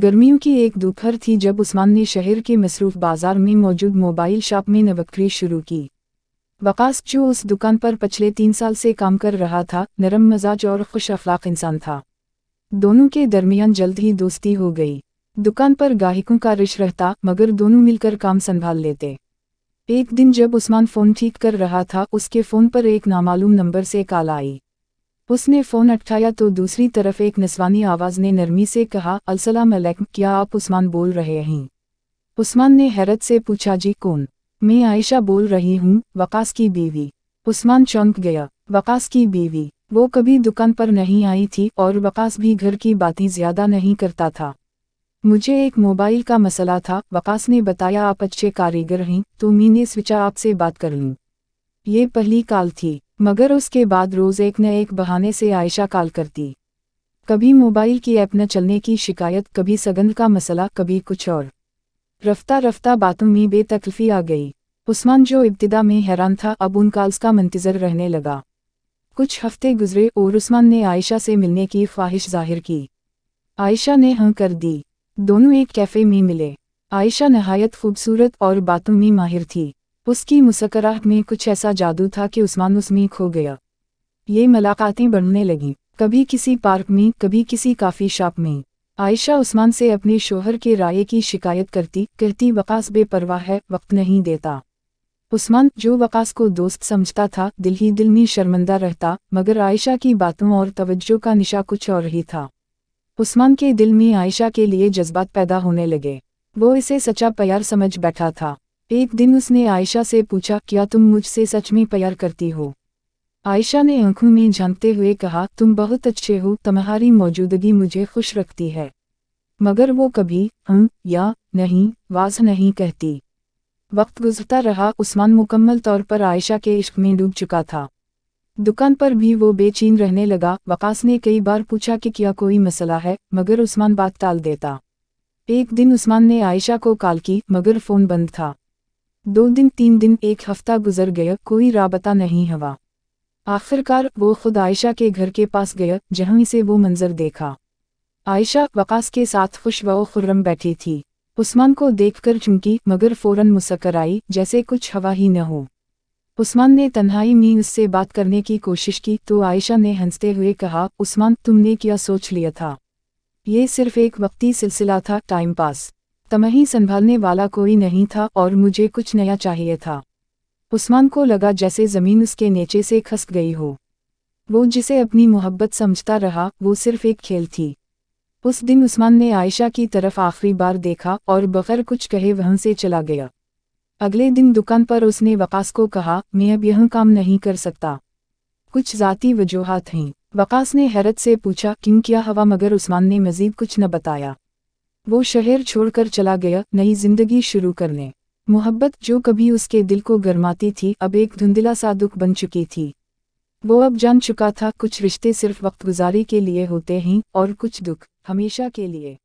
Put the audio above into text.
गर्मियों की एक दोपहर थी जब उस्मान ने शहर के मसरूफ बाजार में मौजूद मोबाइल शॉप में नौकरी शुरू की। वकास, जो उस दुकान पर पिछले 3 साल से काम कर रहा था, नरम मजाज और खुश अखलाक इंसान था। दोनों के दरमियान जल्द ही दोस्ती हो गई। दुकान पर गाहकों का रश रहता, मगर दोनों मिलकर काम संभाल लेते। एक दिन जब उस्मान फ़ोन ठीक कर रहा था, उसके फ़ोन पर एक नामालूम नंबर से कॉल आई। उसने फ़ोन उठाया तो दूसरी तरफ एक नस्वानी आवाज़ ने नरमी से कहा, अस्सलाम अलैकुम, क्या आप उस्मान बोल रहे हैं? उस्मान ने हैरत से पूछा, जी कौन? मैं आयशा बोल रही हूँ, वकास की बीवी। उस्मान चौंक गया। वकास की बीवी? वो कभी दुकान पर नहीं आई थी और वकास भी घर की बातें ज़्यादा नहीं करता था। मुझे एक मोबाइल का मसला था, वकास ने बताया। आप अच्छे कारीगर हैं, तो मैंने सोचा आपसे बात कर लूँ। ये पहली कॉल थी, मगर उसके बाद रोज़ एक न एक बहाने से आयशा कॉल करती। कभी मोबाइल की ऐप न चलने की शिकायत, कभी सगन का मसला, कभी कुछ और। रफ्ता रफ्ता बातों में बेतकल्फ़ी आ गई। उस्मान, जो इब्तिदा में हैरान था, अब उन कॉल्स का मंतज़र रहने लगा। कुछ हफ्ते गुजरे और उस्मान ने आयशा से मिलने की ख्वाहिश जाहिर की। आयशा ने हाँ कर दी। दोनों एक कैफ़े में मिले। आयशा नहायत खूबसूरत और बातों में माहिर थी। उसकी मुस्कुराहट में कुछ ऐसा जादू था कि उस्मान उसमें खो गया। ये मुलाकातें बढ़ने लगीं, कभी किसी पार्क में, कभी किसी कॉफ़ी शॉप में। आयशा उस्मान से अपने शोहर के राय की शिकायत करती, कहती वकास बेपरवाह है, वक्त नहीं देता। उस्मान, जो वकास को दोस्त समझता था, दिल ही दिल में शर्मिंदा रहता, मगर आयशा की बातों और तवज्जो का निशा कुछ और ही था। उस्मान के दिल में आयशा के लिए जज्बात पैदा होने लगे। वो इसे सच्चा प्यार समझ बैठा था। एक दिन उसने आयशा से पूछा, क्या तुम मुझसे सच में प्यार करती हो? आयशा ने आंखों में झांकते हुए कहा, तुम बहुत अच्छे हो, तुम्हारी मौजूदगी मुझे खुश रखती है। मगर वो कभी या नहीं वाज नहीं कहती। वक्त गुजरता रहा, उस्मान मुकम्मल तौर पर आयशा के इश्क में डूब चुका था। दुकान पर भी वो बेचैन रहने लगा। वकास ने कई बार पूछा कि क्या कोई मसला है, मगर उस्मान बात टाल देता। एक दिन उस्मान ने आयशा को कॉल की, मगर फ़ोन बंद था। 2 दिन, 3 दिन, एक हफ्ता गुजर गया, कोई राबता नहीं हुआ। आखिरकार वो खुद आयशा के घर के पास गया, जहाँ से वो मंजर देखा। आयशा वकास के साथ खुश व खुर्रम बैठी थी। उस्मान को देखकर चुमकी, मगर फ़ौरन मुस्कुराई, जैसे कुछ हवा ही न हो। उस्मान ने तन्हाई में उससे बात करने की कोशिश की तो आयशा ने हंसते हुए कहा, उस्मान, तुमने क्या सोच लिया था? ये सिर्फ एक वक्ती सिलसिला था, टाइम पास। तुम्हें संभालने वाला कोई नहीं था और मुझे कुछ नया चाहिए था। उस्मान को लगा जैसे ज़मीन उसके नीचे से खसक गई हो। वो जिसे अपनी मोहब्बत समझता रहा, वो सिर्फ एक खेल थी। उस दिन उस्मान ने आयशा की तरफ आखिरी बार देखा और बगैर कुछ कहे वहाँ से चला गया। अगले दिन दुकान पर उसने वकास को कहा, मैं अब यहाँ काम नहीं कर सकता। कुछ ज़ाती वजूहात हैं। वकास ने हैरत से पूछा, क्यों, क्या हुआ? मगर उस्मान ने मज़ीद कुछ न बताया। वो शहर छोड़कर चला गया, नई जिंदगी शुरू करने। मोहब्बत, जो कभी उसके दिल को गरमाती थी, अब एक धुंधला सा दुख बन चुकी थी। वो अब जान चुका था, कुछ रिश्ते सिर्फ वक्त गुजारी के लिए होते हैं और कुछ दुख हमेशा के लिए।